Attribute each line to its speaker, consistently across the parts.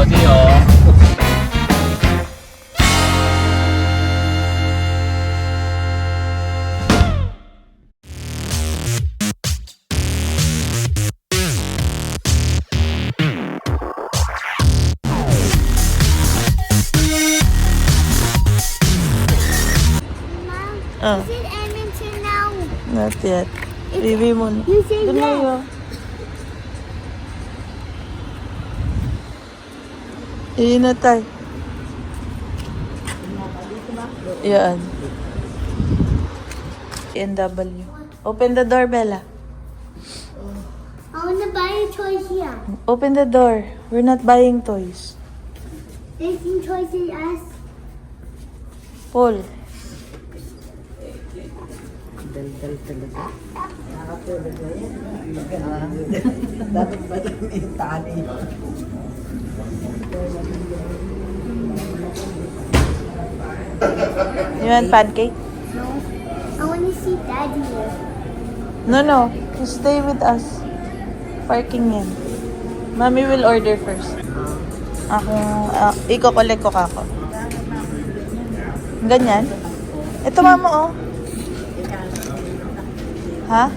Speaker 1: di oh.
Speaker 2: Oh,
Speaker 3: Is it Edmonton now?
Speaker 2: not yet. Bibi mo na.
Speaker 3: You say
Speaker 2: Doon na
Speaker 3: yes.
Speaker 2: yun. Iyon na tayo. Yan. NW. Open the door, Bella.
Speaker 3: I want to buy a toy here.
Speaker 2: Open the door. We're not buying toys.
Speaker 3: There's some toys in us.
Speaker 2: Paul.
Speaker 4: Dal-dal talaga. Nakatulog na yan. Dapat ba yung tali?
Speaker 2: You want pancake?
Speaker 3: No. I want to see Daddy here.
Speaker 2: No. You stay with us. Parking yan. Mommy will order first. Ako, iko-collect ko kako. Ganyan? Ito mama oh. Ha?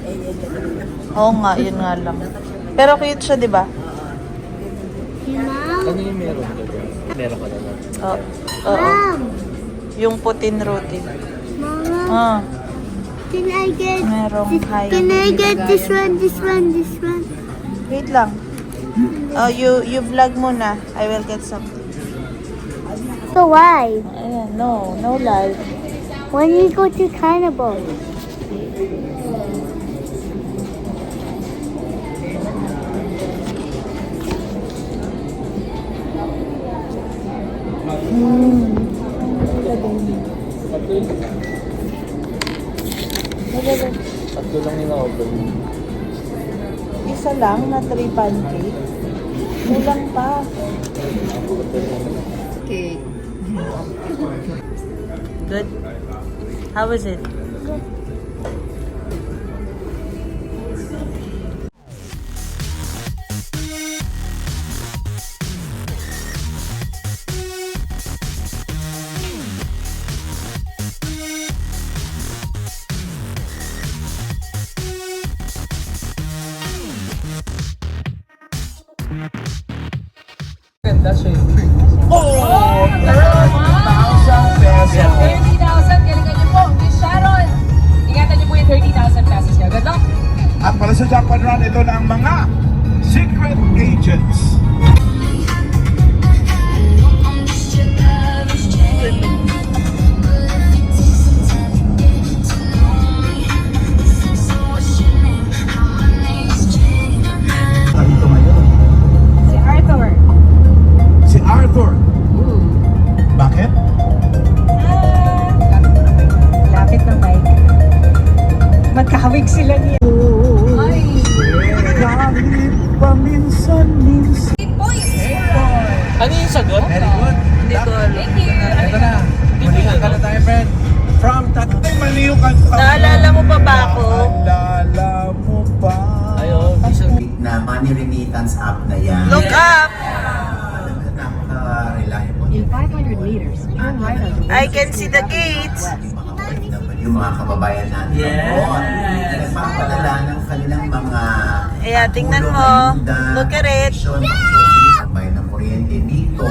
Speaker 2: Oo nga, yun nga lang. Pero cute siya, di ba?
Speaker 3: Mom?
Speaker 1: Ano yung meron ka dyan? Meron ka naman.
Speaker 2: Oo. Oo.
Speaker 3: Mom?
Speaker 2: Yung putin roti.
Speaker 3: Mama?
Speaker 2: Ah,
Speaker 3: Can I get
Speaker 2: merong high.
Speaker 3: Can I get this one, this one, this one?
Speaker 2: Wait lang. Oh, you vlog muna. I will get something.
Speaker 3: So why?
Speaker 2: Ayan, no live.
Speaker 3: When you go to Cannibal?
Speaker 1: Tatlo lang yung na-order mo.
Speaker 2: Isa lang na 3 pancake. Kulang pa.
Speaker 4: Okay.
Speaker 2: Good. How was it?
Speaker 1: Ganda siya yun.
Speaker 5: 30,000, galingan niyo po. Miss Sharon, ingatan niyo po yung 30,000 pesos niya. Good luck!
Speaker 6: At para sa jackpot run, ito na ang mga secret agents. Dito ngayon,
Speaker 5: Si Arthur.
Speaker 6: si Arthur. Bakit?
Speaker 5: Lapit ng mic. Magkahawig sila niya. Ay!
Speaker 6: Kahit paminsan-minsan.
Speaker 5: 8 points!
Speaker 1: Ano yung sagot?
Speaker 6: Very good.
Speaker 2: Hindi ko alam.
Speaker 5: Thank you!
Speaker 6: Ito na. Mulihan ka na tayo, friend. From Tatay Mali yung kanta.
Speaker 2: Naalala mo pa ba ako?
Speaker 6: Naalala mo pa.
Speaker 1: Ayaw, isang
Speaker 7: na money remittance app na yan.
Speaker 2: Look up!
Speaker 7: Napaka-reliable.
Speaker 5: In 500 meters, turn right on the
Speaker 2: I can see the gates.
Speaker 7: Yung mga kababayan natin. Yes! Nagpapadala ng kanilang mga
Speaker 2: Ayan, tingnan mo. Look at it.
Speaker 7: Pagbayad ng kuryente dito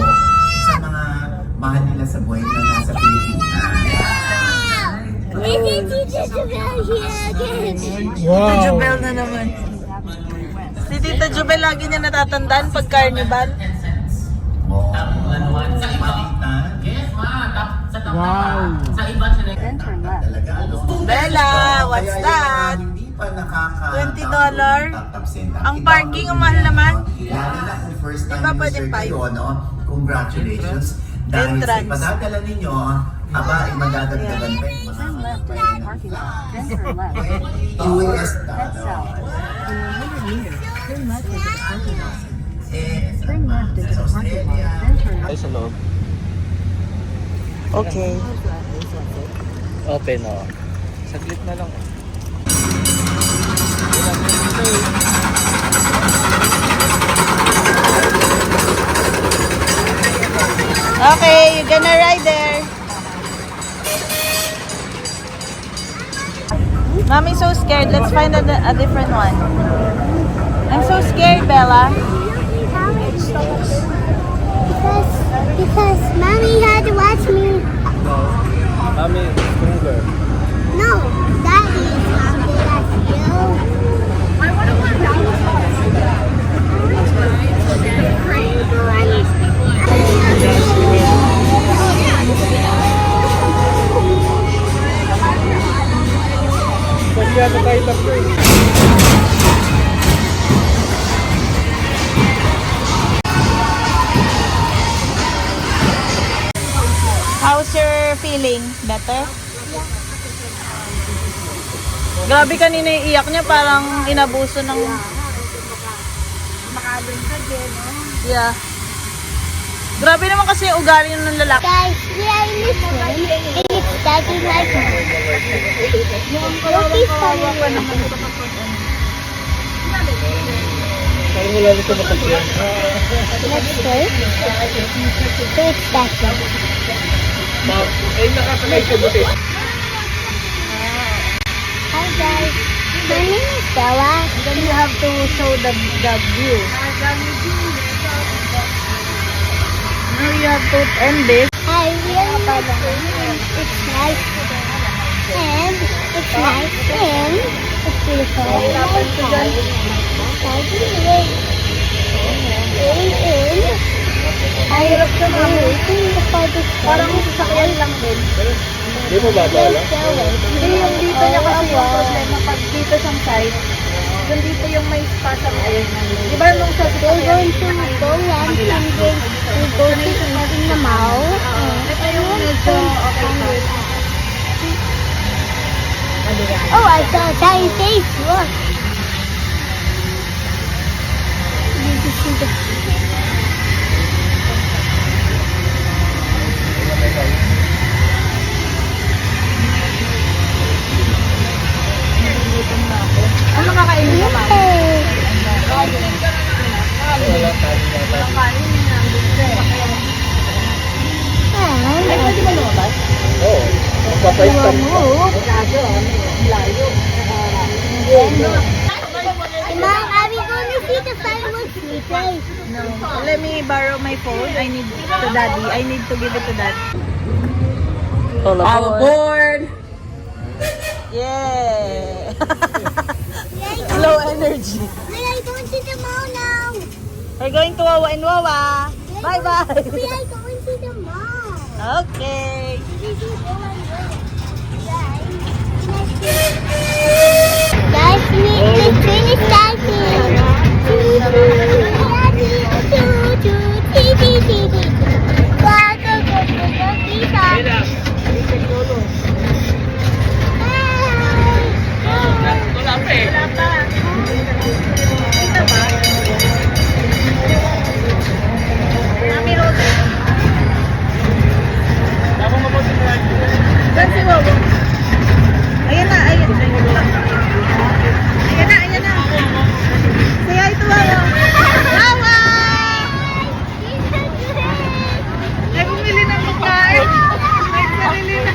Speaker 7: sa mga mahal nila sa buhay na nasa Pilipinas.
Speaker 3: We need Tita Jubel here again.
Speaker 2: Tita Jubel na naman. Si Tita Jubel lagi niya natatandaan pag carnival.
Speaker 6: Wow.
Speaker 2: Bella, what's that?
Speaker 7: Hindi pa
Speaker 2: $20? Ang parking ang mahal naman.
Speaker 7: Lalo na kung first time
Speaker 2: Diba
Speaker 7: user
Speaker 2: pwedeng
Speaker 7: kayo, no? Congratulations. Dahil sa
Speaker 2: Entrance.
Speaker 7: ipadadala ninyo, aba, imadadagdagan pa yung mga US dollar. Sa Australia,
Speaker 1: ay sa loob.
Speaker 2: Okay.
Speaker 1: Open oh. Saglit na lang.
Speaker 2: Okay, you're gonna ride there. Mommy's so scared. Let's find a different one. I'm so scared, Bella.
Speaker 3: Because mommy had to watch me.
Speaker 1: Mami, stronger.
Speaker 3: No, daddy is happy as you. I want to watch
Speaker 2: How's your feeling? Better? Grabe kanina yung iyak niya, parang inabuso ng... Yeah. Grabe naman kasi yung ugali ng lalaki.
Speaker 3: Guys, we are in this one. And it's starting like that. Look, it's coming.
Speaker 1: Parang wala nito makasya.
Speaker 3: Let's go. So it's starting.
Speaker 1: Ay, nakasakay siya buti.
Speaker 3: Hi guys. My name is Bella.
Speaker 2: Then you have to show the view. Now you have to end this.
Speaker 3: I really like it. It's nice. And it's nice. And it's beautiful. I hirap ka parang sasakyan lang din.
Speaker 1: Di mo ba bala?
Speaker 2: Hindi yung dito niya kasi yung problema. Pag dito siyang side, yung dito yung may spasm. Di ba nung sa
Speaker 3: We're going to go and we're going to the mall.
Speaker 2: ito yung medyo okay na.
Speaker 3: Oh, I saw a tiny face. Look. You can see the...
Speaker 2: Ano kakainin mo, Mami? Ay, pwede ba lumabas?
Speaker 1: Oo. Magpapayos ka mo.
Speaker 3: Mom, are we going to see the fireworks later?
Speaker 2: No. Let me borrow my phone. I need to Daddy. I need to give it to Dad.
Speaker 1: All
Speaker 2: aboard! Yeah! Low energy.
Speaker 3: We are going to the mall now.
Speaker 2: We're going to Wawa and Wawa. Bye-bye.
Speaker 3: We are going to the mall.
Speaker 2: Okay.
Speaker 3: Guys, the train is starting.
Speaker 2: Saan si Wawa? Ayan na, ayan. Ayan na, ayan na. Kaya ito Wawa. Wawa! Ay, bumili ng pagkain. May sarili na.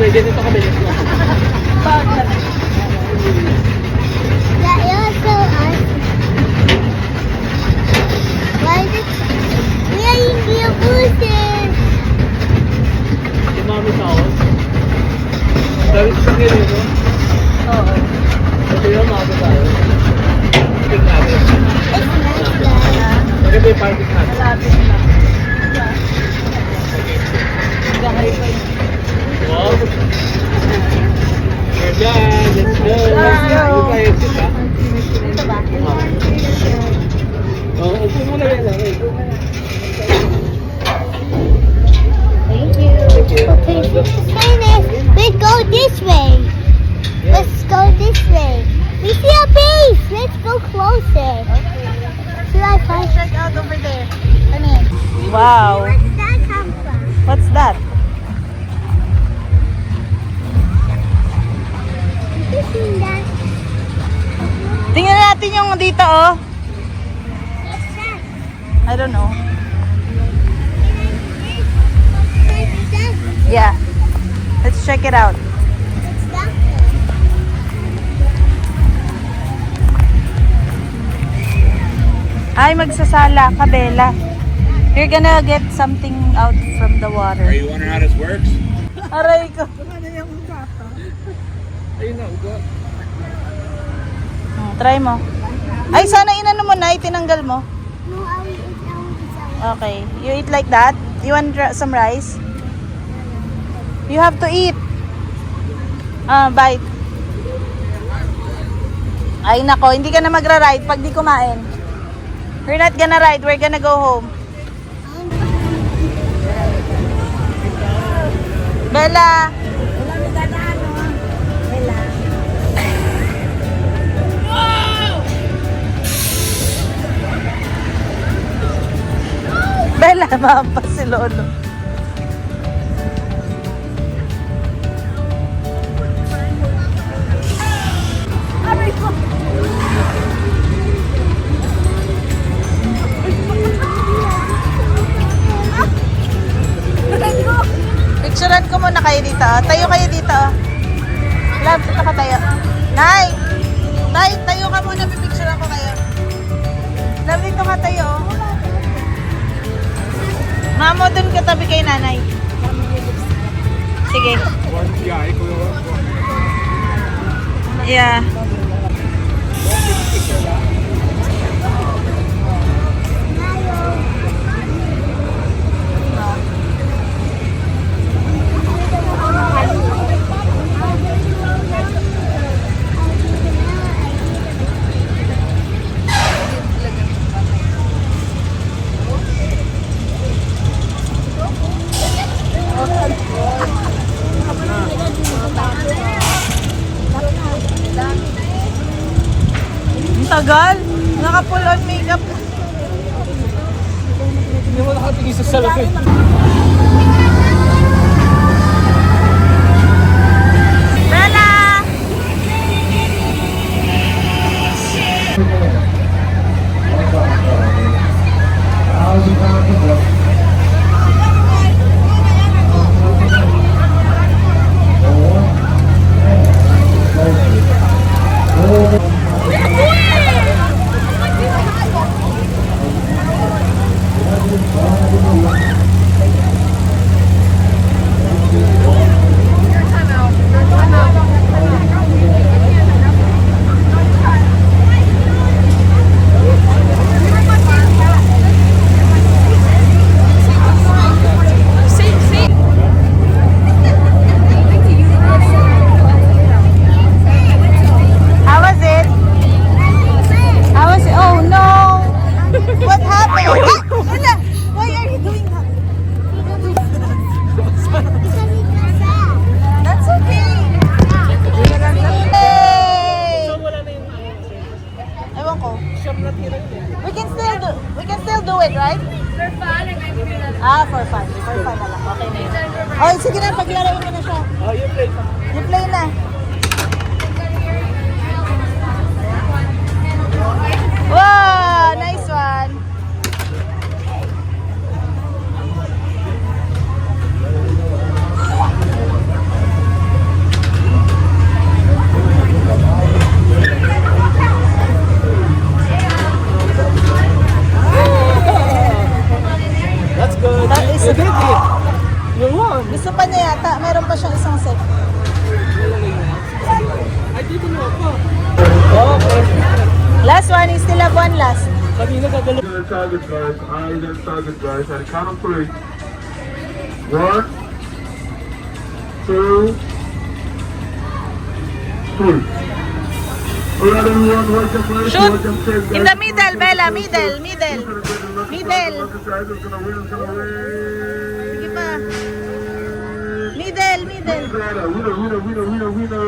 Speaker 1: may ganito kami.
Speaker 3: That you also us. Why is it? We are in the bushes.
Speaker 1: Si Mami sa ako. Sabi sa kanya dito.
Speaker 2: Oo.
Speaker 1: Ito yung Mami tayo. Tingnan natin.
Speaker 3: It's nice guys.
Speaker 1: Maganda yung parking natin.
Speaker 2: Malapit na.
Speaker 1: Wow. We're done. Let's go.
Speaker 2: Let's go.
Speaker 1: Ito tayo exit ha.
Speaker 2: Ito ba?
Speaker 1: Oo, upo muna rin lang.
Speaker 3: Thank you. Okay, Dennis, let's go this way. Let's go this way. We see a base. Let's go closer. Should I find?
Speaker 2: Check out over there. Ano yan? Wow.
Speaker 3: Where did that come from?
Speaker 2: What's that?
Speaker 3: You seen that?
Speaker 2: Tingnan natin yung dito, oh.
Speaker 3: What's that?
Speaker 2: I don't know.
Speaker 3: What's that?
Speaker 2: Yeah. Let's check it out.
Speaker 3: What's that?
Speaker 2: Ay, magsasala ka, Bella. You're gonna get something out from the water.
Speaker 6: Are you wondering how this works?
Speaker 2: Aray ko.
Speaker 1: Ayun na, ugot.
Speaker 2: Try mo. Ay, sana inano mo na, itinanggal mo.
Speaker 3: No, I will eat.
Speaker 2: Okay. You eat like that? You want some rice? You have to eat. Bite. Ay, nako. Hindi ka na magra-ride pag di kumain. We're not gonna ride. We're gonna go home. Bella! Bella, maampas si Lolo. Picturean ko muna kayo dito. Oh. Tayo kayo dito. Oh. Love, dito ka tayo. Nay! Nay, tayo ka muna. Pipicturean ko kayo. Love, dito ka tayo. Oh. Mamo, dun ka tabi kay nanay. Sige. Yeah. Ang tagal. Naka-full on makeup.
Speaker 1: Hindi mo nakatingin sa salamin.
Speaker 2: Bella! How was it? How was it? Oh no! What happened? Wala! Why are you doing that? That's okay. Hey!
Speaker 1: Wala na yung
Speaker 2: Ewan ko.
Speaker 1: siyam na tira yun.
Speaker 2: We can still do it, right?
Speaker 5: For fun, and I'm here na
Speaker 2: Ah, for fun. For fun na lang. Okay na yun. Oh, sige na, paglaruin mo na siya.
Speaker 1: Oh, you play.
Speaker 2: You play na. Wow! Nice one. pa niya yata. Meron pa siyang isang set.
Speaker 1: Ay, dito mo ako.
Speaker 2: Last one, you still have one last.
Speaker 1: Kanina gagalo.
Speaker 6: Target guys, eyes and target guys, and count of 3. 1, 2, 3. Alright everyone, welcome first.
Speaker 2: Shoot!
Speaker 6: Welcome safe, guys.
Speaker 2: In the middle, Bella. Middle. Middle. Middle. Sige pa. Middle. Middle.
Speaker 6: Winner.